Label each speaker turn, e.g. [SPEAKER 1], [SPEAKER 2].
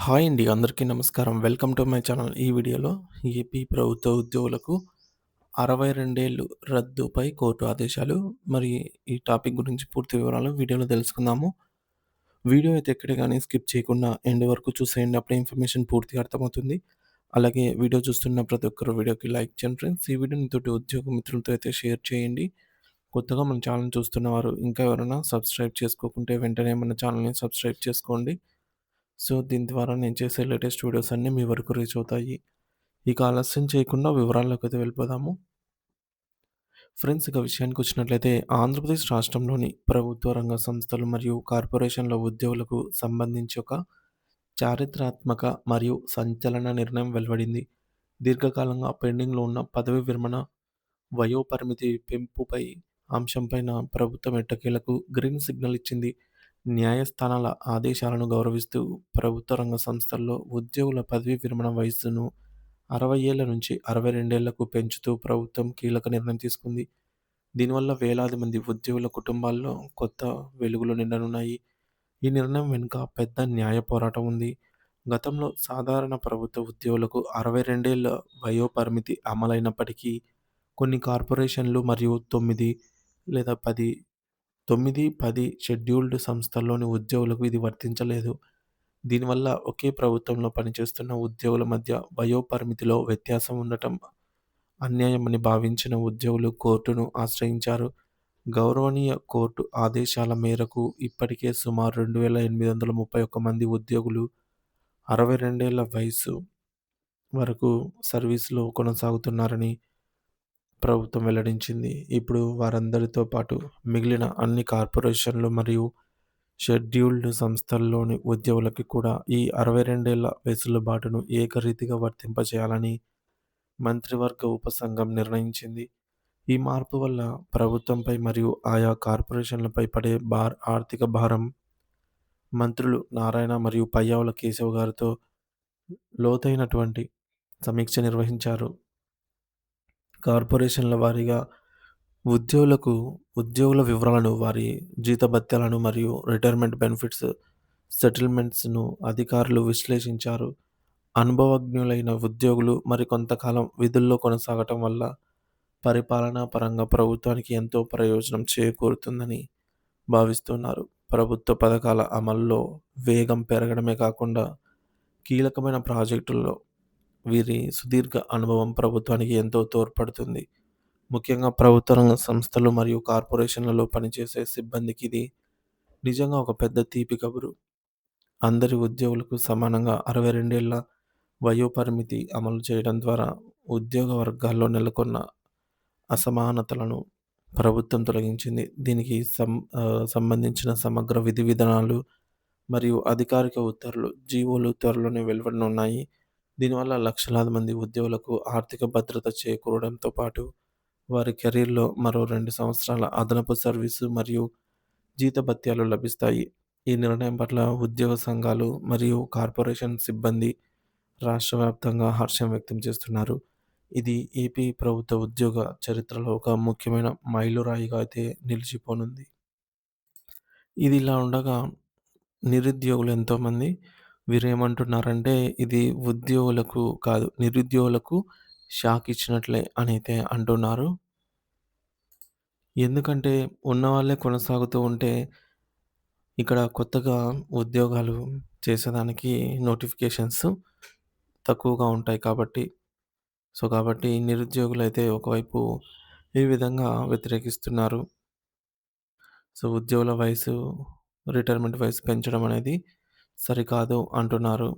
[SPEAKER 1] Hi అండి. అందరికీ నమస్కారం. Welcome to my channel. ఈ వీడియోలో ఏపీ ప్రభుత్వ ఉద్యోగులకు 62 ఏళ్ళు రద్దుపై కోర్టు ఆదేశాలు. మరి ఈ టాపిక్ గురించి పూర్తి వివరాలు వీడియోలో తెలుసుకుందాము. వీడియో అయితే ఎక్కడ గాని స్కిప్ చేయకుండా ఎండ్ వరకు చూసేయండి. అప్పుడే ఇన్ఫర్మేషన్ పూర్తిగా అర్థమవుతుంది. అలాగే వీడియో చూస్తున్న ప్రతి ఒక్కరు వీడియోకి లైక్ చేయండి ఫ్రెండ్స్. ఈ వీడియోని తోటి ఉద్యోగ మిత్రులతో అయితే షేర్ చేయండి. కొత్తగా మన ఛానల్ చూస్తున్నవారు ఇంకా ఎవరైనా సబ్స్క్రైబ్ చేసుకోకుంటే వెంటనే మన ఛానల్‌ని సబ్స్క్రైబ్ చేసుకోండి. సో, దీని ద్వారా నేను చేసే లేటెస్ట్ వీడియోస్ అన్నీ మీ వరకు రీచ్ అవుతాయి. ఇక ఆలస్యం చేయకుండా వివరాల్లోకైతే వెళ్ళిపోదాము. ఫ్రెండ్స్ ఇక విషయానికొచ్చినట్లయితే ఆంధ్రప్రదేశ్ రాష్ట్రంలోని ప్రభుత్వ రంగ సంస్థలు మరియు కార్పొరేషన్ల ఉద్యోగులకు సంబంధించి ఒక చారిత్రాత్మక మరియు సంచలన నిర్ణయం వెలువడింది. దీర్ఘకాలంగా పెండింగ్‌లో ఉన్న పదవీ విరమణ వయోపరిమితి పెంపుపై అంశంపైన ప్రభుత్వం ఎట్టకేలకు గ్రీన్ సిగ్నల్ ఇచ్చింది. న్యాయస్థానాల ఆదేశాలను గౌరవిస్తూ ప్రభుత్వ రంగ సంస్థల్లో ఉద్యోగుల పదవీ విరమణ వయస్సును 60 ఏళ్ల నుంచి 62 ఏళ్లకు పెంచుతూ ప్రభుత్వం కీలక నిర్ణయం తీసుకుంది. దీనివల్ల వేలాది మంది ఉద్యోగుల కుటుంబాల్లో కొత్త వెలుగులు నిండనున్నాయి. ఈ నిర్ణయం వెనుక పెద్ద న్యాయ పోరాటం ఉంది. గతంలో సాధారణ ప్రభుత్వ ఉద్యోగులకు 62 ఏళ్ల వయోపరిమితి అమలైనప్పటికీ కొన్ని కార్పొరేషన్లు మరియు 10 షెడ్యూల్డ్ సంస్థల్లోని ఉద్యోగులకు ఇది వర్తించలేదు. దీనివల్ల ఒకే ప్రభుత్వంలో పనిచేస్తున్న ఉద్యోగుల మధ్య వయోపరిమితిలో వ్యత్యాసం ఉండటం అన్యాయమని భావించిన ఉద్యోగులు కోర్టును ఆశ్రయించారు. గౌరవనీయ కోర్టు ఆదేశాల మేరకు ఇప్పటికే సుమారు 2831 మంది ఉద్యోగులు 62 ఏళ్ల వయస్సు వరకు సర్వీస్‌లో కొనసాగుతున్నారని ప్రభుత్వం వెల్లడించింది. ఇప్పుడు వారందరితో పాటు మిగిలిన అన్ని కార్పొరేషన్లు మరియు షెడ్యూల్డ్ సంస్థల్లోని ఉద్యోగులకి కూడా ఈ 62 ఏళ్ల వెసులుబాటును ఏకరీతిగా వర్తింపజేయాలని మంత్రివర్గ ఉపసంఘం నిర్ణయించింది. ఈ మార్పు వల్ల ప్రభుత్వంపై మరియు ఆయా కార్పొరేషన్లపై పడే ఆర్థిక భారం మంత్రులు నారాయణ మరియు పయ్యావుల కేశవ్ గారితో లోతైనటువంటి సమీక్ష నిర్వహించారు. కార్పొరేషన్ల వారీగా ఉద్యోగులకు ఉద్యోగుల వివరాలను, వారి జీతభత్యాలను మరియు రిటైర్మెంట్ బెనిఫిట్స్, సెటిల్మెంట్స్‌ను అధికారులు విశ్లేషించారు. అనుభవజ్ఞులైన ఉద్యోగులు మరికొంతకాలం విధుల్లో కొనసాగటం వల్ల పరిపాలనా పరంగా ప్రభుత్వానికి ఎంతో ప్రయోజనం చేకూరుతుందని భావిస్తున్నారు. ప్రభుత్వ పథకాల అమలులో వేగం పెరగడమే కాకుండా కీలకమైన ప్రాజెక్టుల్లో వీరి సుదీర్ఘ అనుభవం ప్రభుత్వానికి ఎంతో తోడ్పడుతుంది. ముఖ్యంగా ప్రభుత్వ రంగ సంస్థలు మరియు కార్పొరేషన్లలో పనిచేసే సిబ్బందికి ఇది నిజంగా ఒక పెద్ద తీపి కబురు. అందరి ఉద్యోగులకు సమానంగా 62 ఏళ్ల వయోపరిమితి అమలు చేయడం ద్వారా ఉద్యోగ వర్గాల్లో నెలకొన్న అసమానతలను ప్రభుత్వం తొలగించింది. దీనికి సంబంధించిన సమగ్ర విధి విధానాలు మరియు అధికారిక ఉత్తర్వులు, జీవోలు త్వరలోనే వెలువడనున్నాయి. దీనివల్ల లక్షలాది మంది ఉద్యోగులకు ఆర్థిక భద్రత చేకూరడంతో పాటు వారి కెరీర్‌లో మరో 2 సంవత్సరాల అదనపు సర్వీసు మరియు జీతభత్యాలు లభిస్తాయి. ఈ నిర్ణయం పట్ల ఉద్యోగ సంఘాలు మరియు కార్పొరేషన్ సిబ్బంది రాష్ట్ర వ్యాప్తంగా హర్షం వ్యక్తం చేస్తున్నారు. ఇది ఏపీ ప్రభుత్వ ఉద్యోగ చరిత్రలో ఒక ముఖ్యమైన మైలురాయిగా అయితే నిలిచిపోనుంది. ఇది ఇలా ఉండగా నిరుద్యోగులు ఎంతోమంది వీరేమంటున్నారంటే ఇది ఉద్యోగులకు కాదు, నిరుద్యోగులకు షాక్ ఇచ్చినట్లే అనైతే అంటున్నారు. ఎందుకంటే ఉన్నవాళ్ళే కొనసాగుతూ ఉంటే ఇక్కడ కొత్తగా ఉద్యోగాలు చేసేదానికి నోటిఫికేషన్స్ తక్కువగా ఉంటాయి కాబట్టి. కాబట్టి నిరుద్యోగులైతే ఒకవైపు ఈ విధంగా వ్యతిరేకిస్తున్నారు. ఉద్యోగుల వయసు, రిటైర్మెంట్ వయసు పెంచడం అనేది సరికాదు అంటున్నారు.